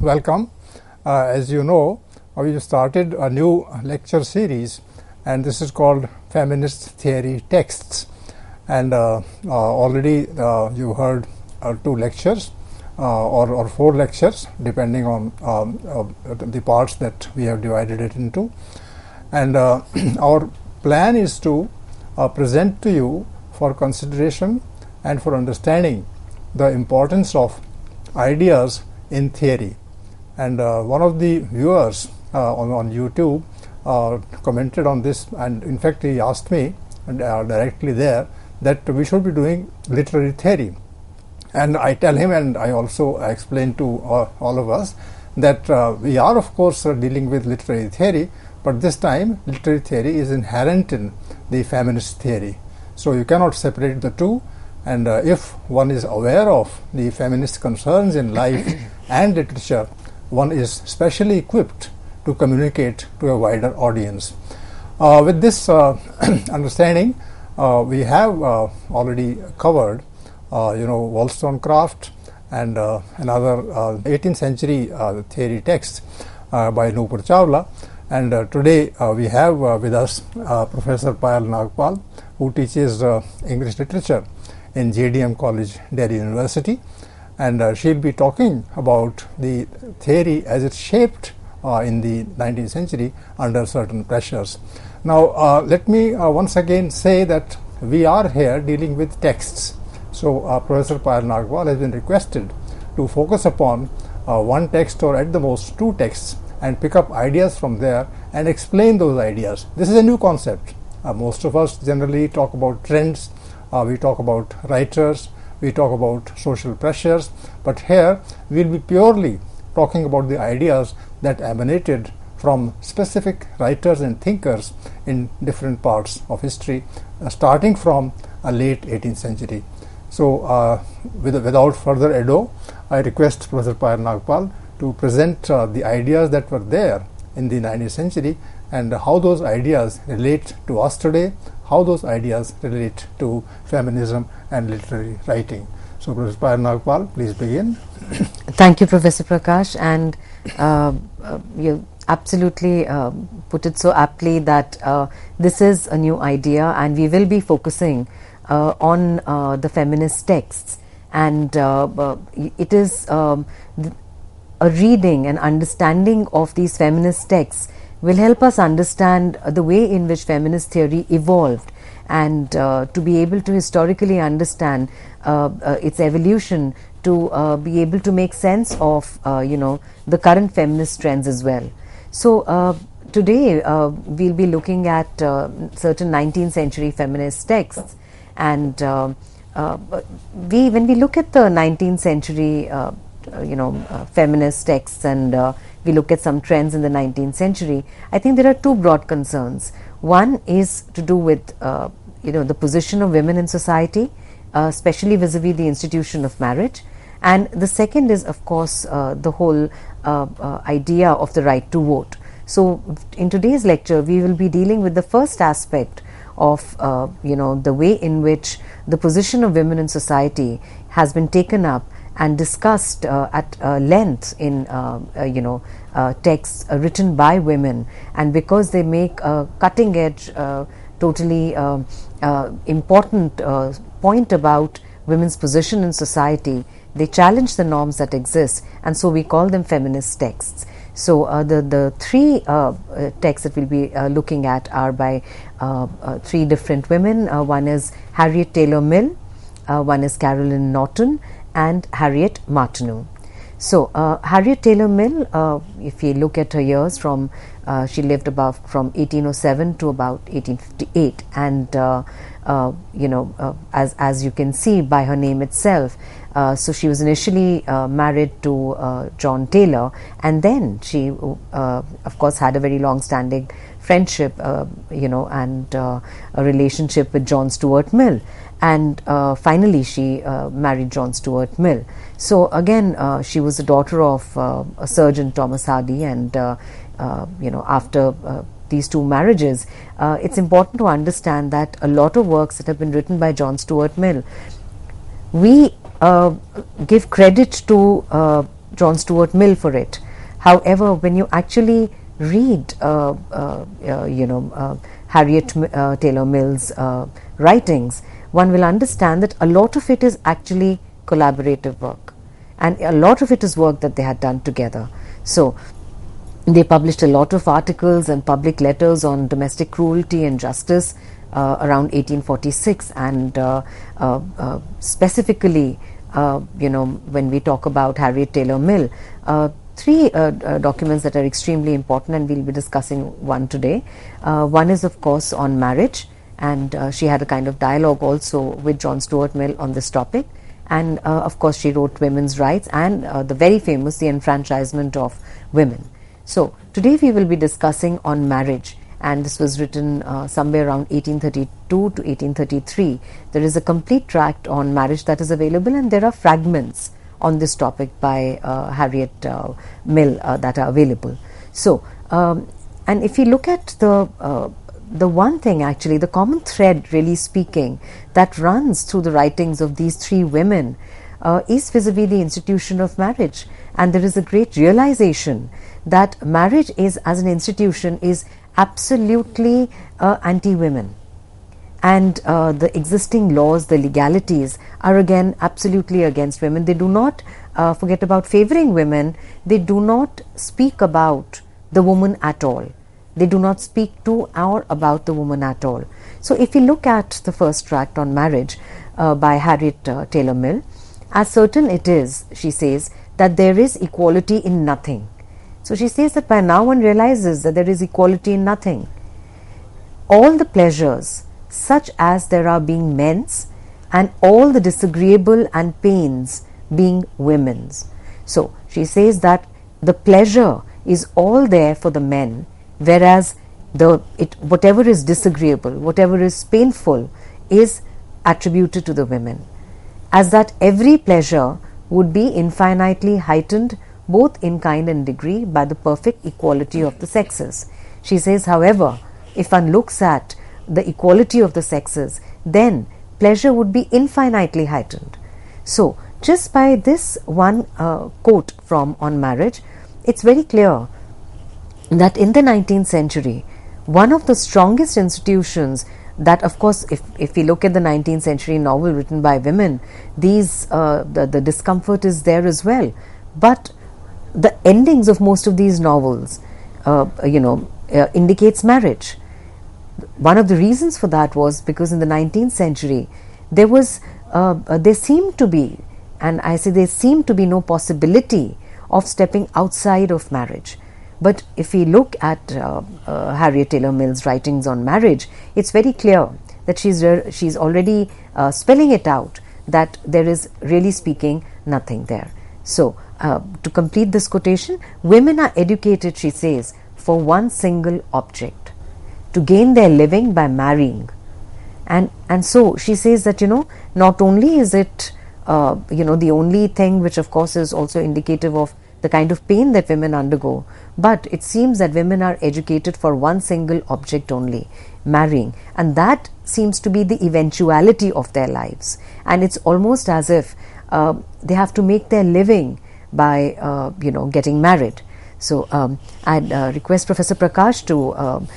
welcome. As you know, we started a new lecture series, and this is called Feminist Theory Texts. And already you heard 2 lectures or 4 lectures, depending on the parts that we have divided it into. And our plan is to present to you for consideration and for understanding the importance of ideas in theory. And one of the viewers on YouTube commented on this, and in fact he asked me directly there that we should be doing literary theory. And I tell him, and I also explain to all of us, that we are of course dealing with literary theory, but this time literary theory is inherent in the feminist theory. So you cannot separate the two, and if one is aware of the feminist concerns in life and literature, one is specially equipped to communicate to a wider audience. With this understanding, we have already covered Wollstonecraft and another 18th century theory text by Nupur Chawla. And today we have with us Professor Payal Nagpal, who teaches English literature in JDM College, Delhi University, and she'll be talking about the theory as it shaped in the 19th century under certain pressures. Now let me once again say that we are here dealing with texts. So Professor Payal Nagpal has been requested to focus upon one text or at the most 2 texts and pick up ideas from there and explain those ideas. This is a new concept. Most of us generally talk about trends, we talk about writers, we talk about social pressures, but here we will be purely talking about the ideas that emanated from specific writers and thinkers in different parts of history, starting from a late 18th century. So without further ado, I request Professor Payal Nagpal to present the ideas that were there in the 19th century and how those ideas relate to us today, how those ideas relate to feminism and literary writing. So Professor Payal Nagpal, please begin. Thank you, Professor Prakash, and you absolutely put it so aptly that this is a new idea, and we will be focusing on the feminist texts, and it is a reading and understanding of these feminist texts will help us understand the way in which feminist theory evolved, and to be able to historically understand its evolution, to be able to make sense of the current feminist trends as well. So today we'll be looking at certain 19th century feminist texts, and when we look at the 19th century feminist texts, and we look at some trends in the 19th century, I think there are 2 broad concerns. One is to do with the position of women in society, especially vis-a-vis the institution of marriage, and the second is of course the whole idea of the right to vote. So in today's lecture we will be dealing with the first aspect of the way in which the position of women in society has been taken up and discussed at length in texts written by women, and because they make a cutting edge, totally important point about women's position in society, they challenge the norms that exist, and so we call them feminist texts. So the 3 texts that we'll be looking at are by 3 different women. One is Harriet Taylor Mill, one is Caroline Norton, and Harriet Martineau. So Harriet Taylor Mill, if you look at her years, she lived from 1807 to about 1858, and as you can see by her name itself, so she was initially married to John Taylor, and then she of course had a very long-standing friendship and a relationship with John Stuart Mill, and finally she married John Stuart Mill. So again she was the daughter of a surgeon, Thomas Hardy, and after these 2 marriages, it's important to understand that a lot of works that have been written by John Stuart Mill, we give credit to John Stuart Mill for it. However, when you actually read Harriet Taylor Mill's writings, one will understand that a lot of it is actually collaborative work, and a lot of it is work that they had done together. So they published a lot of articles and public letters on domestic cruelty and justice around 1846, and specifically, when we talk about Harriet Taylor Mill, three documents that are extremely important, and we'll be discussing one today. One is, of course, on marriage, and she had a kind of dialogue also with John Stuart Mill on this topic. And of course, she wrote Women's Rights and the very famous The Enfranchisement of Women. So today we will be discussing on marriage, and this was written somewhere around 1832 to 1833. There is a complete tract on marriage that is available, and there are fragments on this topic by Harriet Mill that are available. So, and if you look at the one thing, actually, the common thread, really speaking, that runs through the writings of these three women is vis-a-vis the institution of marriage. And there is a great realization that marriage is, as an institution, is absolutely anti-women. And the existing laws, the legalities, are again absolutely against women. They do not forget about favoring women. They do not speak about the woman at all. They do not speak to or about the woman at all. So if you look at the first tract on marriage by Harriet Taylor Mill, as certain it is, she says, that there is equality in nothing. So she says that by now one realizes that there is equality in nothing. All the pleasures such as there are being men's, and all the disagreeable and pains being women's. So she says that the pleasure is all there for the men, whereas whatever is disagreeable, whatever is painful, is attributed to the women. As that every pleasure would be infinitely heightened both in kind and degree by the perfect equality of the sexes. She says, however, if one looks at the equality of the sexes, then pleasure would be infinitely heightened. So, just by this one quote from On Marriage, it's very clear that in the 19th century, one of the strongest institutions that, of course, if we look at the 19th century novel written by women, the discomfort is there as well. But the endings of most of these novels, indicates marriage. One of the reasons for that was because in the 19th century, there seemed to be, and I say there seemed to be no possibility of stepping outside of marriage. But if we look at Harriet Taylor Mill's writings on marriage, it's very clear that she's already spelling it out, that there is, really speaking, nothing there. So, to complete this quotation, women are educated, she says, for one single object, to gain their living by marrying. And so she says that, not only is it, the only thing which of course is also indicative of the kind of pain that women undergo, but it seems that women are educated for one single object only, marrying, and that seems to be the eventuality of their lives. And it's almost as if they have to make their living by getting married. So I'd request Professor Prakash to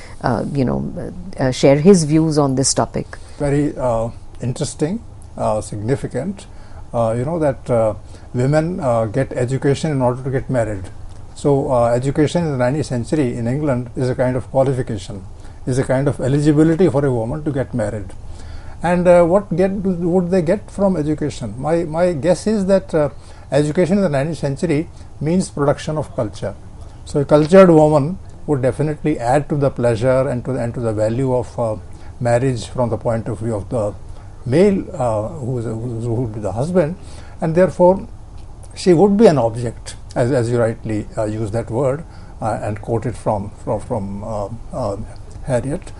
share his views on this topic. Very interesting, significant. That women get education in order to get married. So education in the 19th century in England is a kind of qualification, is a kind of eligibility for a woman to get married. And what would they get from education? My guess is that education in the 19th century means production of culture. So a cultured woman would definitely add to the pleasure and to the value of marriage from the point of view of the male who would be the husband, and therefore she would be an object, as you rightly use that word and quote it from Harriet.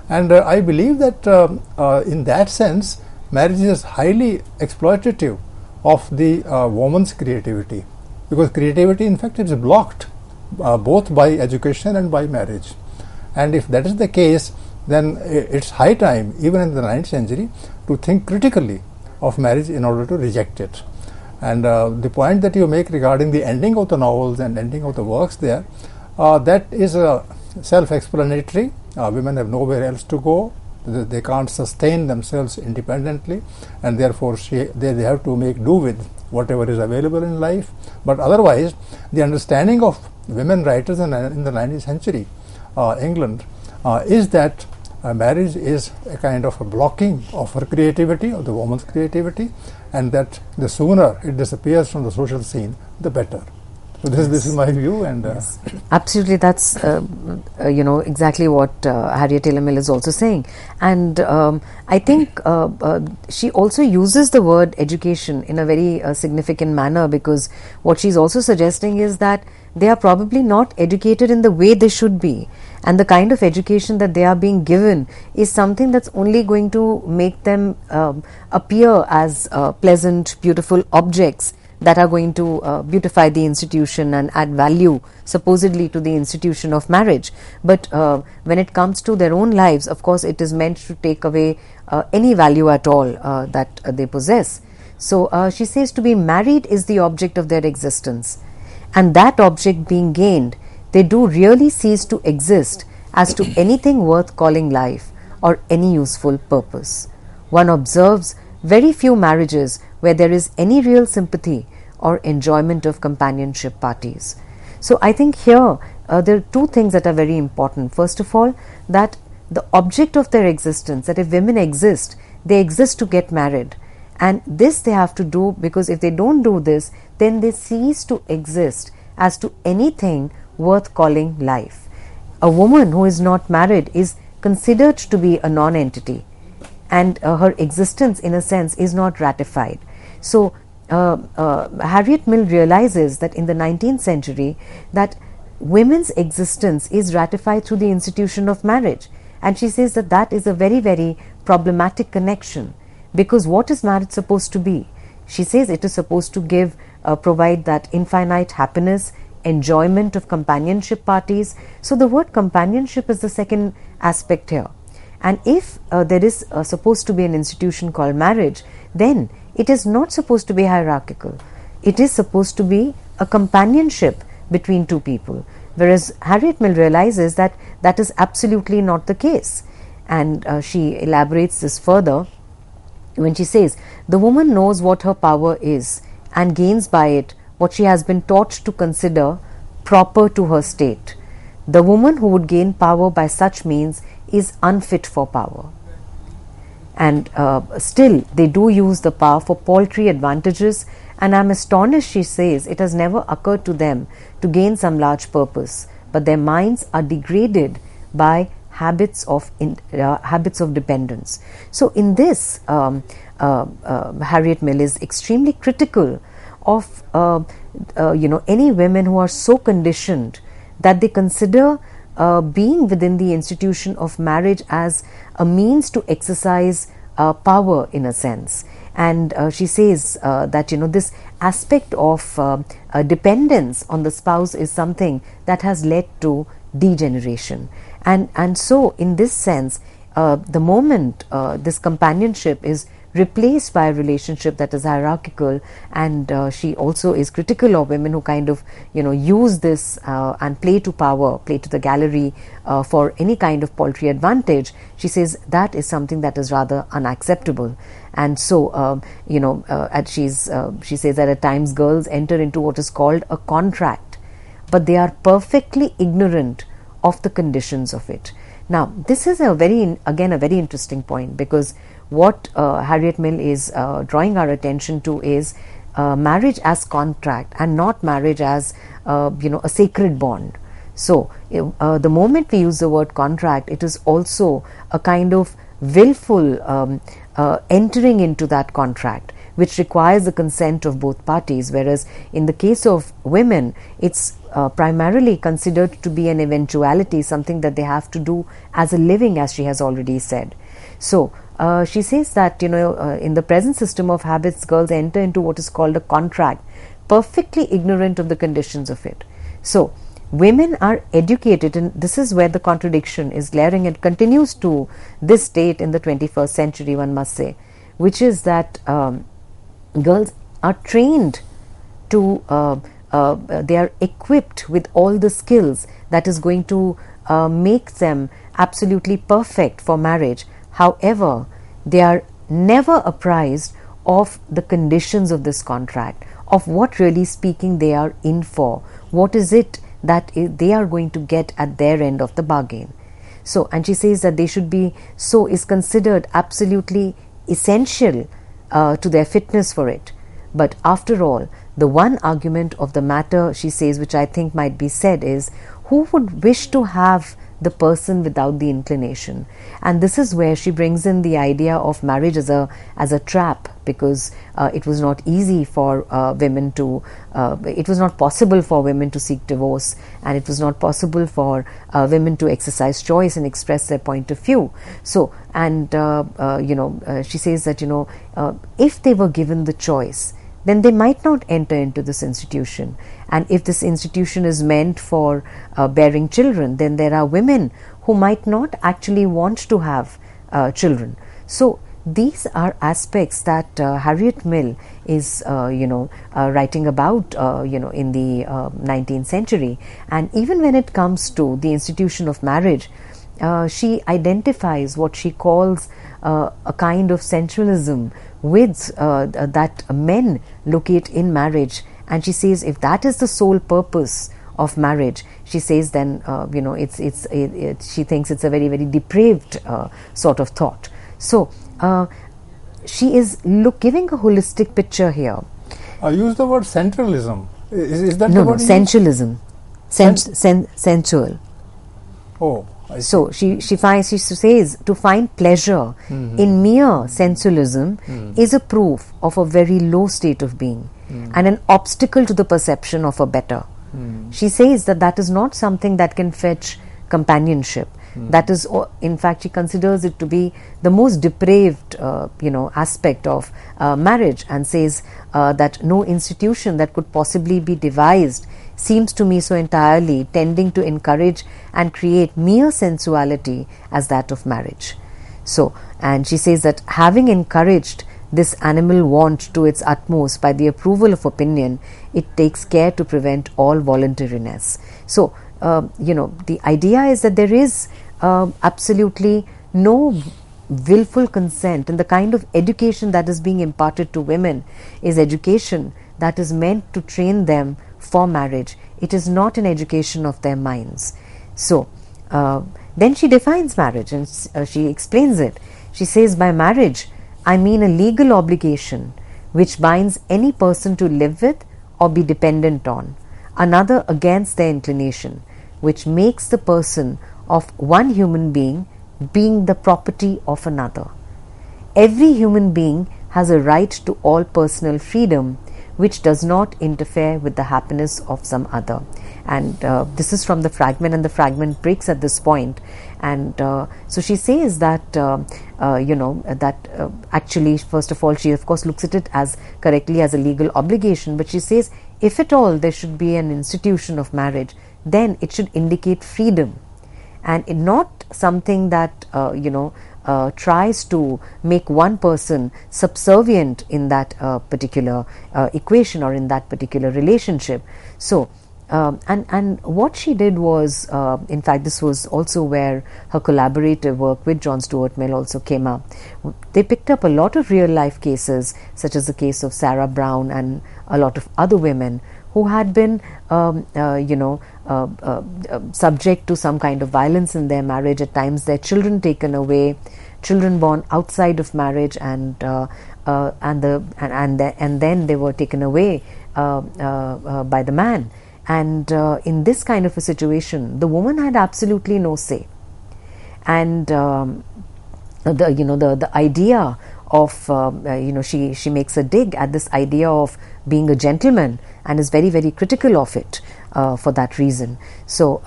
And I believe that in that sense, marriage is highly exploitative of the woman's creativity, because creativity in fact is blocked both by education and by marriage. And if that is the case, then it's high time, even in the 19th century, to think critically of marriage in order to reject it. And the point that you make regarding the ending of the novels and ending of the works there, that is self-explanatory. Women have nowhere else to go. They can't sustain themselves independently, and therefore they have to make do with whatever is available in life. But otherwise, the understanding of women writers in the 19th century England is that marriage is a kind of a blocking of her creativity, of the woman's creativity, and that the sooner it disappears from the social scene, the better. So this is my view, and yes. Absolutely, that's exactly what Harriet Taylor Mill is also saying, and I think she also uses the word education in a very significant manner, because what she's also suggesting is that they are probably not educated in the way they should be, and the kind of education that they are being given is something that's only going to make them appear as pleasant, beautiful objects that are going to beautify the institution and add value supposedly to the institution of marriage. But when it comes to their own lives, of course it is meant to take away any value at all that they possess. So she says to be married is the object of their existence, and that object being gained, they do really cease to exist as to anything worth calling life or any useful purpose. One observes very few marriages where there is any real sympathy or enjoyment of companionship parties. So I think here there are two things that are very important. First of all, that the object of their existence, that if women exist, they exist to get married, and this they have to do, because if they don't do this, then they cease to exist as to anything worth calling life. A woman who is not married is considered to be a non-entity, and her existence in a sense is not ratified. So Harriet Mill realizes that in the 19th century that women's existence is ratified through the institution of marriage, and she says that that is a very, very problematic connection, because what is marriage supposed to be? She says it is supposed to provide that infinite happiness, enjoyment of companionship parties. So the word companionship is the second aspect here. And if there is supposed to be an institution called marriage, then it is not supposed to be hierarchical. It is supposed to be a companionship between two people. Whereas Harriet Mill realizes that that is absolutely not the case. And she elaborates this further when she says, the woman knows what her power is and gains by it what she has been taught to consider proper to her state. The woman who would gain power by such means is unfit for power. And still they do use the power for paltry advantages, and I am astonished, she says, it has never occurred to them to gain some large purpose, but their minds are degraded by habits of dependence. So in this Harriet Mill is extremely critical of any women who are so conditioned that they consider being within the institution of marriage as a means to exercise power in a sense. And she says that this aspect of dependence on the spouse is something that has led to degeneration. And so in this sense, the moment this companionship is replaced by a relationship that is hierarchical, and she also is critical of women who kind of use this and play to power, play to the gallery for any kind of paltry advantage. She says that is something that is rather unacceptable. And so she says that at times girls enter into what is called a contract, but they are perfectly ignorant of the conditions of it. Now this is a very interesting point, because what Harriet Mill is drawing our attention to is marriage as contract and not marriage as a sacred bond. So the moment we use the word contract, it is also a kind of willful entering into that contract, which requires the consent of both parties, whereas in the case of women, it's primarily considered to be an eventuality, something that they have to do as a living, as she has already said. So she says that in the present system of habits, girls enter into what is called a contract, perfectly ignorant of the conditions of it. So women are educated, and this is where the contradiction is glaring and continues to this date in the 21st century, one must say, which is that girls are trained to, they are equipped with all the skills that is going to make them absolutely perfect for marriage. However, they are never apprised of the conditions of this contract, of what really speaking they are in for, what is it that they are going to get at their end of the bargain. So, and she says that they should be, so is considered absolutely essential to their fitness for it. But after all, the one argument of the matter, she says, which I think might be said, is who would wish to have the person without the inclination? And this is where she brings in the idea of marriage as a trap, because it was not easy for women to, it was not possible for women to seek divorce, and it was not possible for women to exercise choice and express their point of view. So, and she says that, if they were given the choice, then they might not enter into this institution. And if this institution is meant for bearing children, then there are women who might not actually want to have children. So these are aspects that Harriet Mill is writing about in the 19th century. And even when it comes to the institution of marriage, she identifies what she calls a kind of sensualism with that men locate in marriage. And she says if that is the sole purpose of marriage, she says then she thinks it's a very, very depraved sort of thought. So she is giving a holistic picture here. Use the word centralism. Is that no, sensualism, sensual. Oh. So she says to find pleasure in mere sensualism is a proof of a very low state of being and an obstacle to the perception of a better. She says that is not something that can fetch companionship. That is, in fact, she considers it to be the most depraved, aspect of marriage, and says that no institution that could possibly be devised seems to me so entirely tending to encourage and create mere sensuality as that of marriage. So, and she says that having encouraged this animal want to its utmost by the approval of opinion, it takes care to prevent all voluntariness. So, the idea is that there is absolutely no willful consent, and the kind of education that is being imparted to women is education that is meant to train them for marriage. It is not an education of their minds. So then she defines marriage, and she explains it. She says, by marriage I mean a legal obligation which binds any person to live with or be dependent on another against their inclination, which makes the person of one human being the property of another. Every human being has a right to all personal freedom which does not interfere with the happiness of some other. And this is from the fragment, and the fragment breaks at this point. And so she says that actually, first of all, she of course looks at it as correctly as a legal obligation, but she says if at all there should be an institution of marriage, then it should indicate freedom, and not something that tries to make one person subservient in that particular equation or in that particular relationship. So and what she did was, in fact, this was also where her collaborative work with John Stuart Mill also came up. They picked up a lot of real life cases, such as the case of Sarah Brown and a lot of other women who had been subject to some kind of violence in their marriage, at times their children taken away, children born outside of marriage, and then they were taken away by the man. And in this kind of a situation, the woman had absolutely no say. And the idea of she makes a dig at this idea of being a gentleman, and is very, very critical of it for that reason. So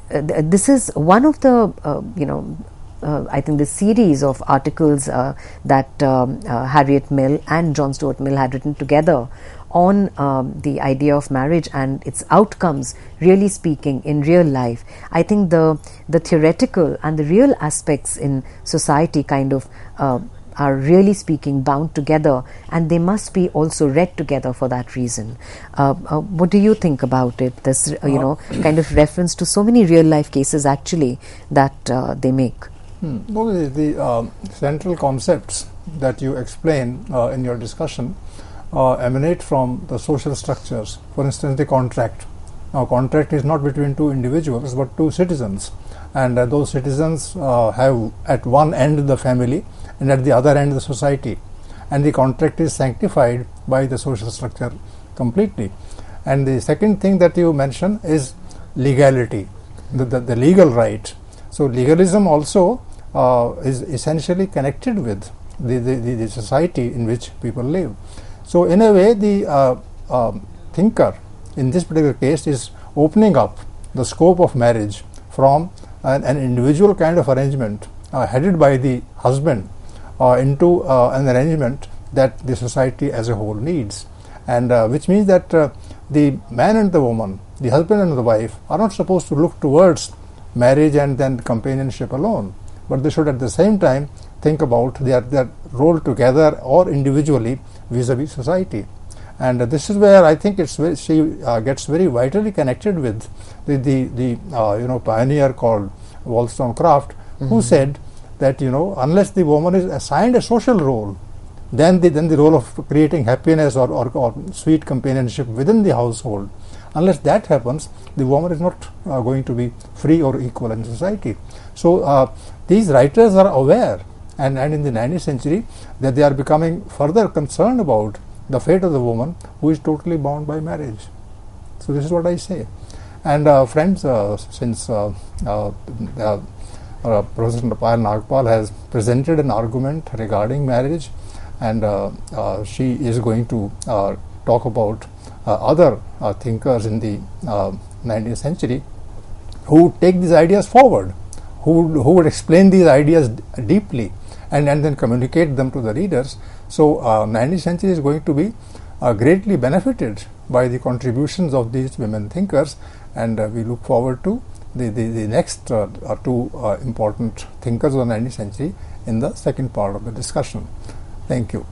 this is one of the I think the series of articles that Harriet Mill and John Stuart Mill had written together on the idea of marriage and its outcomes, really speaking, in real life. I think the theoretical and the real aspects in society kind of are really speaking bound together, and they must be also read together for that reason. What do you think about it? This kind of reference to so many real life cases actually that they make. Well, the central concepts that you explain in your discussion emanate from the social structures. For instance, the contract. Now, contract is not between two individuals but two citizens, and those citizens have at one end the family and at the other end the society, and the contract is sanctified by the social structure completely. And the second thing that you mention is legality, the legal right. So legalism also is essentially connected with the society in which people live. So in a way, the thinker in this particular case is opening up the scope of marriage from an individual kind of arrangement headed by the husband into an arrangement that the society as a whole needs, and which means that the man and the woman, the husband and the wife, are not supposed to look towards marriage and then companionship alone, but they should at the same time think about their role together or individually vis-a-vis society. And this is where I think she gets very vitally connected with the pioneer called Wollstonecraft, who said that unless the woman is assigned a social role, then the role of creating happiness or sweet companionship within the household, unless that happens, the woman is not going to be free or equal in society. So these writers are aware, and in the 19th century, that they are becoming further concerned about the fate of the woman who is totally bound by marriage. So this is what I say. And friends, since Professor Payal Nagpal has presented an argument regarding marriage, and she is going to talk about other thinkers in the 19th century who take these ideas forward, who would explain these ideas deeply and then communicate them to the readers. So 19th century is going to be greatly benefited by the contributions of these women thinkers, and we look forward to the next two important thinkers of the 19th century in the second part of the discussion. Thank you.